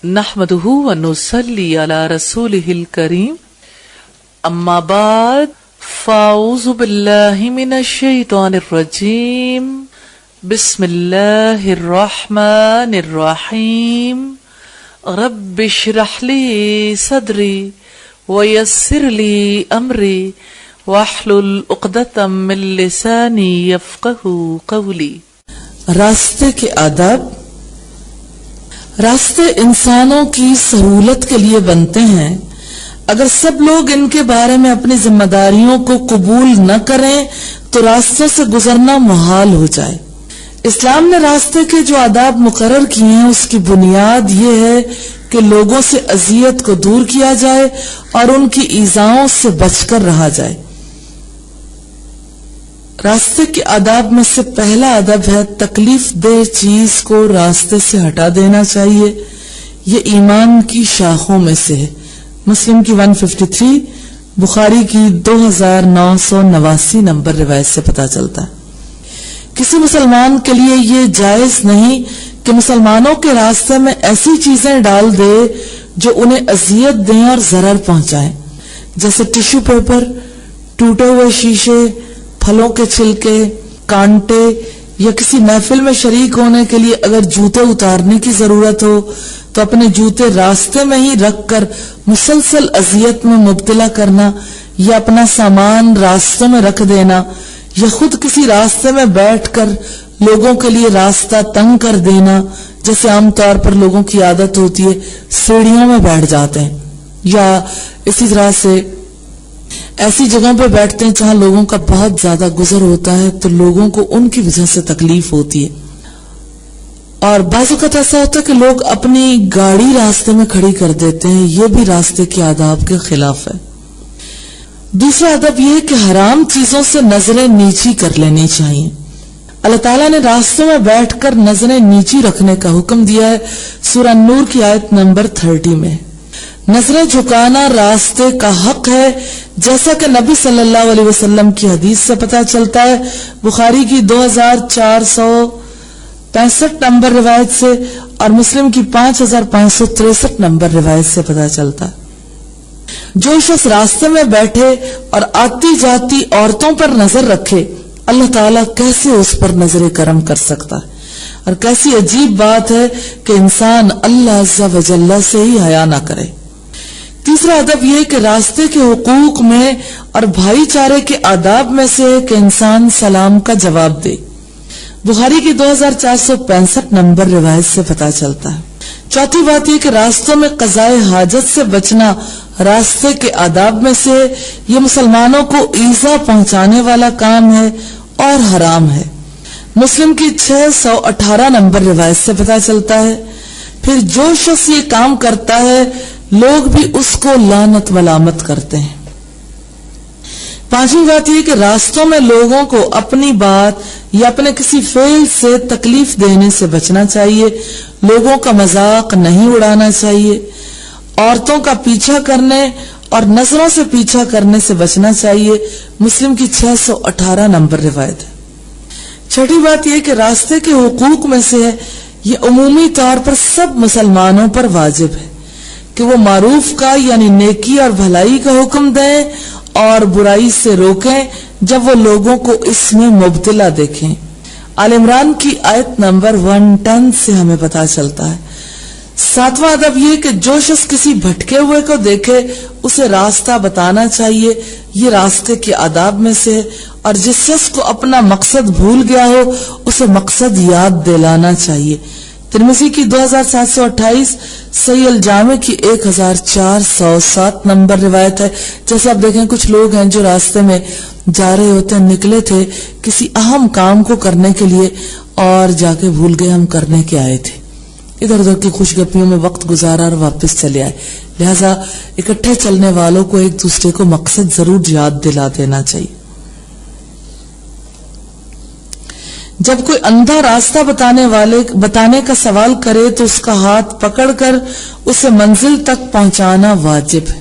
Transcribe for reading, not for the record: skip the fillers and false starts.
نحمده ونصلي على رسوله الكريم اما بعد فاعوذ بالله من الشيطان الرجيم بسم الله الرحمن الرحيم رب اشرح لي صدري ويسر لي امري واحلل عقدة من لساني يفقهوا قولي۔ راستے کے آداب۔ راستے انسانوں کی سہولت کے لیے بنتے ہیں، اگر سب لوگ ان کے بارے میں اپنی ذمہ داریوں کو قبول نہ کریں تو راستوں سے گزرنا محال ہو جائے۔ اسلام نے راستے کے جو آداب مقرر کیے ہیں اس کی بنیاد یہ ہے کہ لوگوں سے اذیت کو دور کیا جائے اور ان کی ایذاؤں سے بچ کر رہا جائے۔ راستے کے آداب میں سے پہلا ادب ہے تکلیف دہ چیز کو راستے سے ہٹا دینا چاہیے، یہ ایمان کی شاخوں میں سے ہے۔ مسلم کی 153، بخاری کی 2989 نمبر روایت سے پتہ چلتا ہے۔ کسی مسلمان کے لیے یہ جائز نہیں کہ مسلمانوں کے راستے میں ایسی چیزیں ڈال دے جو انہیں اذیت دیں اور ضرر پہنچائیں، جیسے ٹیشو پیپر، ٹوٹے ہوئے شیشے، پھلوں کے چھلکے، کانٹے، یا کسی محفل میں شریک ہونے کے لیے اگر جوتے اتارنے کی ضرورت ہو تو اپنے جوتے راستے میں ہی رکھ کر مسلسل اذیت میں مبتلا کرنا، یا اپنا سامان راستوں میں رکھ دینا، یا خود کسی راستے میں بیٹھ کر لوگوں کے لیے راستہ تنگ کر دینا، جیسے عام طور پر لوگوں کی عادت ہوتی ہے سیڑھیوں میں بیٹھ جاتے ہیں، یا اسی طرح سے ایسی جگہوں پہ بیٹھتے ہیں جہاں لوگوں کا بہت زیادہ گزر ہوتا ہے تو لوگوں کو ان کی وجہ سے تکلیف ہوتی ہے۔ اور بعض اوقات ایسا ہوتا ہے کہ لوگ اپنی گاڑی راستے میں کھڑی کر دیتے ہیں، یہ بھی راستے کے آداب کے خلاف ہے۔ دوسرا ادب یہ ہے کہ حرام چیزوں سے نظریں نیچی کر لینی چاہیے۔ اللہ تعالیٰ نے راستوں میں بیٹھ کر نظریں نیچی رکھنے کا حکم دیا ہے، سورہ نور کی آیت نمبر 30 میں۔ نظریں جھکانا راستے کا حق ہے، جیسا کہ نبی صلی اللہ علیہ وسلم کی حدیث سے پتہ چلتا ہے، بخاری کی 2465 نمبر روایت سے اور مسلم کی 5563 نمبر روایت سے پتہ چلتا ہے۔ جو شخص راستے میں بیٹھے اور آتی جاتی عورتوں پر نظر رکھے، اللہ تعالیٰ کیسے اس پر نظر کرم کر سکتا ہے؟ اور کیسی عجیب بات ہے کہ انسان اللہ عز و جل سے ہی حیا نہ کرے۔ تیسرا ادب یہ ہے کہ راستے کے حقوق میں اور بھائی چارے کے آداب میں سے کہ انسان سلام کا جواب دے، بخاری کی 2465 نمبر روایت سے پتہ چلتا ہے۔ چوتھی بات یہ کہ راستوں میں قضائے حاجت سے بچنا راستے کے آداب میں سے، یہ مسلمانوں کو ایذا پہنچانے والا کام ہے اور حرام ہے، مسلم کی 618 نمبر روایت سے پتہ چلتا ہے۔ پھر جو شخص یہ کام کرتا ہے لوگ بھی اس کو لعنت ملامت کرتے ہیں۔ پانچویں بات یہ کہ راستوں میں لوگوں کو اپنی بات یا اپنے کسی فعل سے تکلیف دینے سے بچنا چاہیے، لوگوں کا مذاق نہیں اڑانا چاہیے، عورتوں کا پیچھا کرنے اور نظروں سے پیچھا کرنے سے بچنا چاہیے، مسلم کی 618 نمبر روایت ہے۔ چھٹی بات یہ کہ راستے کے حقوق میں سے ہے، یہ عمومی طور پر سب مسلمانوں پر واجب ہے کہ وہ معروف کا یعنی نیکی اور بھلائی کا حکم دیں اور برائی سے روکیں جب وہ لوگوں کو اس میں مبتلا دیکھیں۔ آل عمران کی آیت نمبر 110 سے ہمیں پتہ چلتا ہے۔ ساتواں ادب یہ کہ جو شخص کسی بھٹکے ہوئے کو دیکھے اسے راستہ بتانا چاہیے، یہ راستے کے آداب میں سے، اور جس شخص کو اپنا مقصد بھول گیا ہو اسے مقصد یاد دلانا چاہیے۔ ترمذی کی 2728، صحیح الجامع کی 1407 نمبر روایت ہے۔ جیسے آپ دیکھیں کچھ لوگ ہیں جو راستے میں جا رہے ہوتے ہیں، نکلے تھے کسی اہم کام کو کرنے کے لیے اور جا کے بھول گئے ہم کرنے کے آئے تھے، ادھر ادھر کی خوش گپیوں میں وقت گزارا اور واپس چلے آئے۔ لہذا اکٹھے چلنے والوں کو ایک دوسرے کو مقصد ضرور یاد دلا دینا چاہیے۔ جب کوئی اندھا راستہ بتانے کا سوال کرے تو اس کا ہاتھ پکڑ کر اسے منزل تک پہنچانا واجب ہے۔